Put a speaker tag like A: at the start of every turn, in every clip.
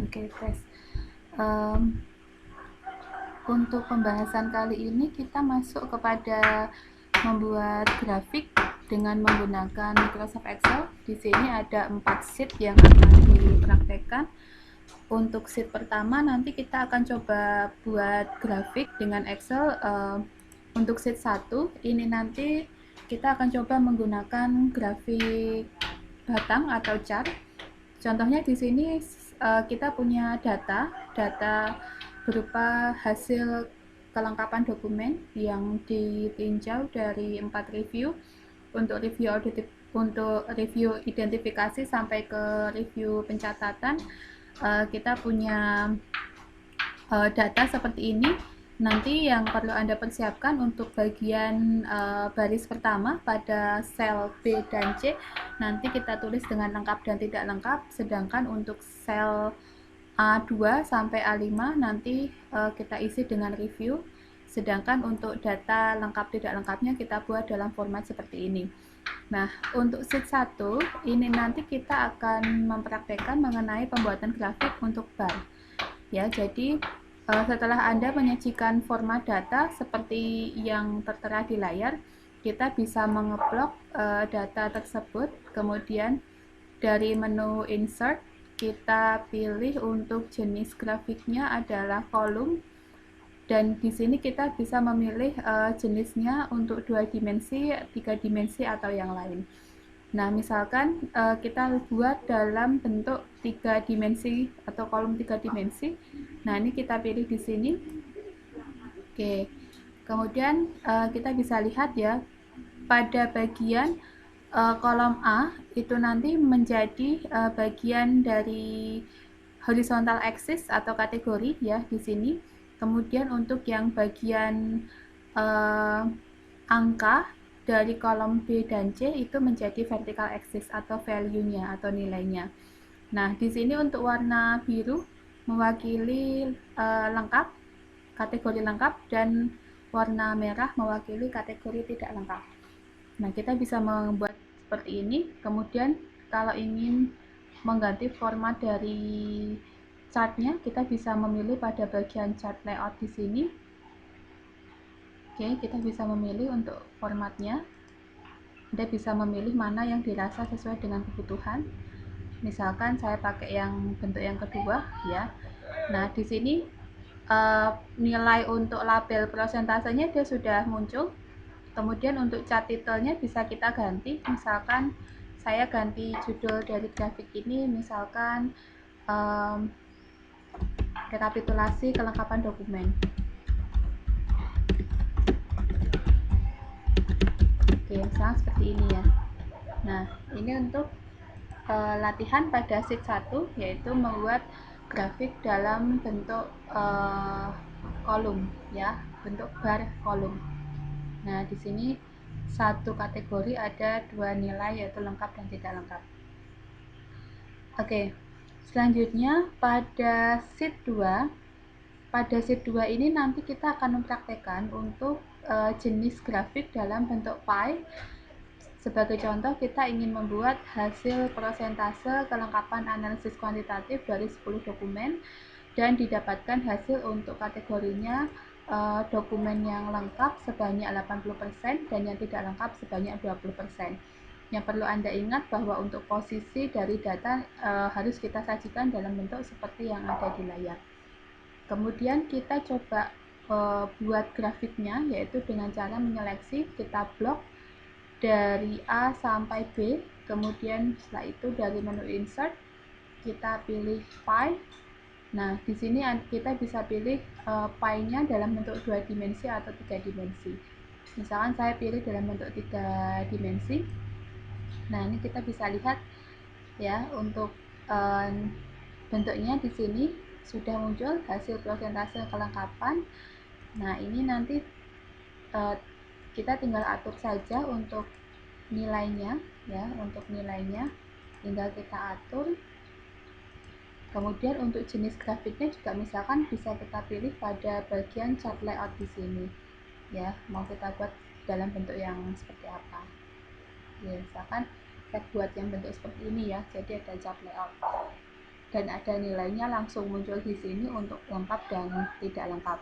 A: Oke, tes. Untuk pembahasan kali ini kita masuk kepada membuat grafik dengan menggunakan Microsoft Excel. Di sini ada 4 sheet yang akan dipraktekkan. Untuk sheet pertama nanti kita akan coba buat grafik dengan Excel. Untuk sheet 1 ini nanti kita akan coba menggunakan grafik batang atau chart. Contohnya di sini kita punya data berupa hasil kelengkapan dokumen yang ditinjau dari 4 review untuk review identifikasi sampai ke review pencatatan. Kita punya data seperti ini. Nanti yang perlu Anda persiapkan untuk bagian baris pertama pada sel B dan C, nanti kita tulis dengan lengkap dan tidak lengkap, sedangkan untuk sel A2 sampai A5 nanti kita isi dengan review, sedangkan untuk data lengkap tidak lengkapnya kita buat dalam format seperti ini. Nah, untuk sheet 1 ini nanti kita akan mempraktekkan mengenai pembuatan grafik untuk bar. Ya, jadi setelah Anda menyajikan format data seperti yang tertera di layar, kita bisa mengeplok data tersebut, kemudian dari menu insert kita pilih untuk jenis grafiknya adalah kolom, dan di sini kita bisa memilih jenisnya untuk 2 dimensi, 3 dimensi atau yang lain. Nah, misalkan kita buat dalam bentuk 3 dimensi atau kolom 3 dimensi. Nah, ini kita pilih di sini. Oke. Kemudian kita bisa lihat ya, pada bagian kolom A itu nanti menjadi bagian dari horizontal axis atau kategori ya di sini. Kemudian untuk yang bagian angka dari kolom B dan C itu menjadi vertical axis atau value-nya atau nilainya. Nah, di sini untuk warna biru mewakili lengkap, kategori lengkap, dan warna merah mewakili kategori tidak lengkap. Nah, kita bisa membuat seperti ini. Kemudian kalau ingin mengganti format dari chartnya, kita bisa memilih pada bagian chart layout di sini. Oke, kita bisa memilih untuk formatnya. Anda bisa memilih mana yang dirasa sesuai dengan kebutuhan. Misalkan saya pakai yang bentuk yang kedua ya. Nah, di sini nilai untuk label prosentasenya dia sudah muncul. Kemudian untuk chart title-nya bisa kita ganti. Misalkan saya ganti judul dari grafik ini, misalkan rekapitulasi kelengkapan dokumen. Oke, misalnya seperti ini ya. Nah, ini untuk latihan pada sheet 1, yaitu membuat grafik dalam bentuk kolom ya, bentuk bar kolom. Nah, di sini satu kategori ada 2 nilai, yaitu lengkap dan tidak lengkap. Oke, selanjutnya pada sheet 2. Pada sheet 2 ini nanti kita akan mempraktekkan untuk jenis grafik dalam bentuk pie. Sebagai contoh, kita ingin membuat hasil persentase kelengkapan analisis kuantitatif dari 10 dokumen dan didapatkan hasil untuk kategorinya dokumen yang lengkap sebanyak 80% dan yang tidak lengkap sebanyak 20%. Yang perlu Anda ingat bahwa untuk posisi dari data harus kita sajikan dalam bentuk seperti yang ada di layar. Kemudian kita coba buat grafiknya, yaitu dengan cara menyeleksi, kita blok dari A sampai B, kemudian setelah itu dari menu insert kita pilih pie. Nah, di sini kita bisa pilih pie-nya dalam bentuk 2 dimensi atau 3 dimensi. Misalkan saya pilih dalam bentuk 3 dimensi. Nah, ini kita bisa lihat ya, untuk bentuknya di sini sudah muncul hasil persentase kelengkapan. Nah, ini nanti kita tinggal atur saja untuk nilainya ya, untuk nilainya tinggal kita atur. Kemudian untuk jenis grafiknya juga misalkan bisa kita pilih pada bagian chart layout di sini ya, mau kita buat dalam bentuk yang seperti apa ya. Misalkan saya buat yang bentuk seperti ini ya, jadi ada chart layout. dan ada nilainya langsung muncul di sini untuk lengkap dan tidak lengkap.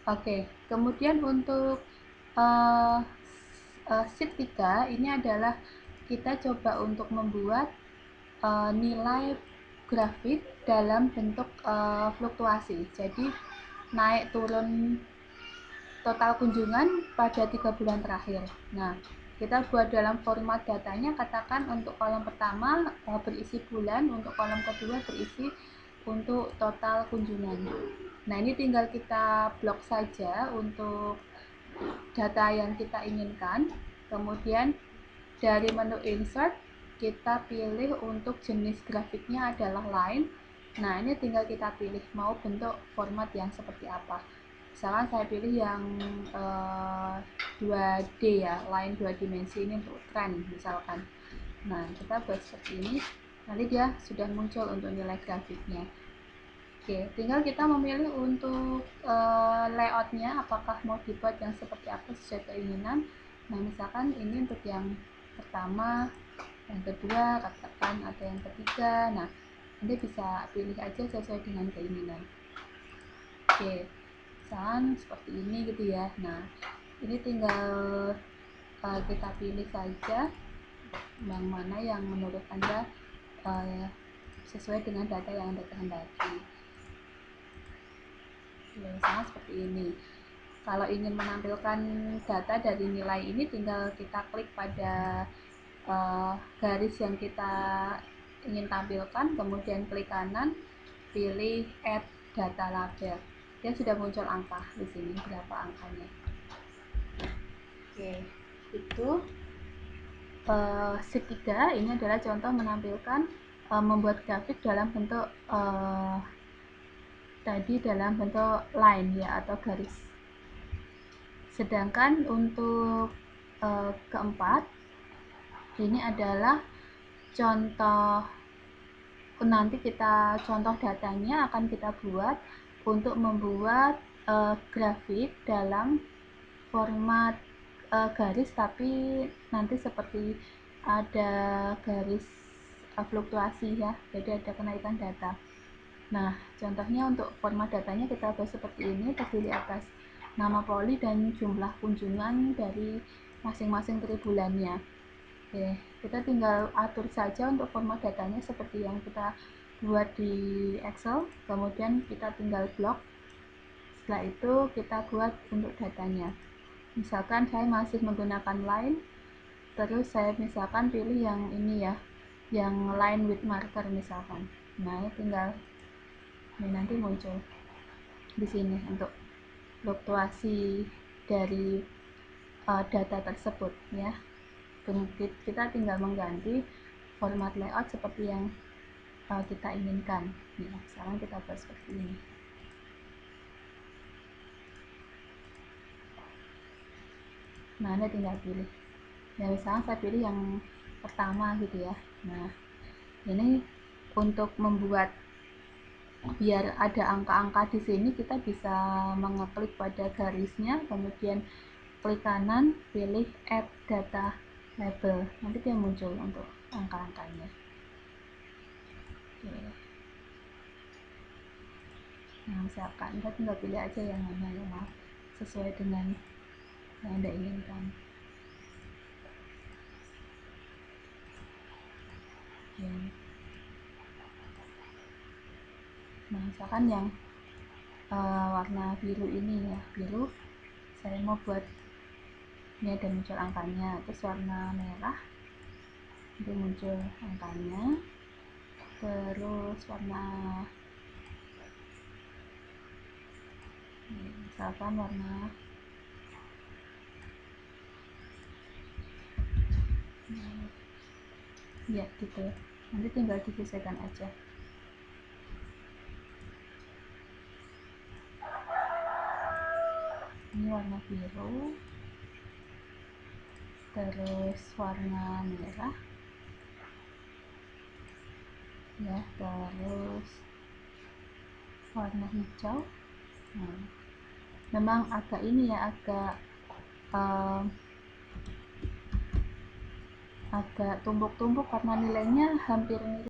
A: Oke, kemudian untuk sheet 3 ini adalah kita coba untuk membuat nilai grafik dalam bentuk fluktuasi. Jadi naik turun total kunjungan pada 3 bulan terakhir. Nah, kita buat dalam format datanya, katakan untuk kolom pertama berisi bulan, untuk kolom kedua berisi untuk total kunjungan. Nah, ini tinggal kita blok saja untuk data yang kita inginkan. Kemudian dari menu insert kita pilih untuk jenis grafiknya adalah line. Nah, ini tinggal kita pilih mau bentuk format yang seperti apa. Misalkan saya pilih yang 2D ya, line 2 dimensi, ini untuk tren misalkan. Nah, kita buat seperti ini, nanti dia sudah muncul untuk nilai grafiknya. Oke, tinggal kita memilih untuk layoutnya, apakah mau dibuat yang seperti apa sesuai keinginan. Nah, misalkan ini untuk yang pertama, yang kedua, katakan ada yang ketiga. Nah, Anda bisa pilih aja sesuai dengan keinginan. Oke, misalkan seperti ini gitu ya. Nah, ini tinggal kita pilih saja yang mana yang menurut Anda sesuai dengan data yang Anda kehendaki. Misalnya seperti ini. Kalau ingin menampilkan data dari nilai ini, tinggal kita klik pada garis yang kita ingin tampilkan, kemudian klik kanan, pilih add data label. Dia sudah muncul angka di sini, berapa angkanya. Oke, itu sheet 3 ini adalah contoh menampilkan membuat grafik dalam bentuk tadi dalam bentuk line ya, atau garis. Sedangkan untuk keempat, ini adalah contoh, nanti kita contoh datanya akan kita buat untuk membuat grafik dalam format garis, tapi nanti seperti ada garis fluktuasi ya, jadi ada kenaikan data. Nah, contohnya untuk format datanya kita buat seperti ini, terdiri atas nama poli dan jumlah kunjungan dari masing-masing tribulannya. Oke, kita tinggal atur saja untuk format datanya seperti yang kita buat di Excel, kemudian kita tinggal blok. Setelah itu kita buat untuk datanya. Misalkan saya masih menggunakan line, terus saya misalkan pilih yang ini ya, yang line with marker misalkan. Nah, ini tinggal ini nanti muncul di sini untuk fluktuasi dari data tersebut ya. Kita tinggal mengganti format layout seperti yang kita inginkan. Ya, sekarang kita buat seperti ini. Nah, Anda tinggal pilih. Nah, misalnya saya pilih yang pertama gitu ya. Nah, ini untuk membuat biar ada angka-angka di sini, kita bisa mengeklik pada garisnya, kemudian klik kanan, pilih add data label. Nanti dia muncul untuk angka-angkanya. Oke. Nah, misalkan Anda tinggal pilih aja yang mana yang mau sesuai dengan yang Anda inginkan. Oke. Nah, misalkan yang warna biru ini ya, biru saya mau buat ini ada muncul angkanya, terus warna merah itu muncul angkanya, terus warna misalkan warna ya gitu, nanti tinggal disesuaikan aja. Ini warna biru, terus warna merah ya, terus warna hijau. Nah, memang agak ini ya, agak tumpuk-tumpuk karena nilainya hampir mirip.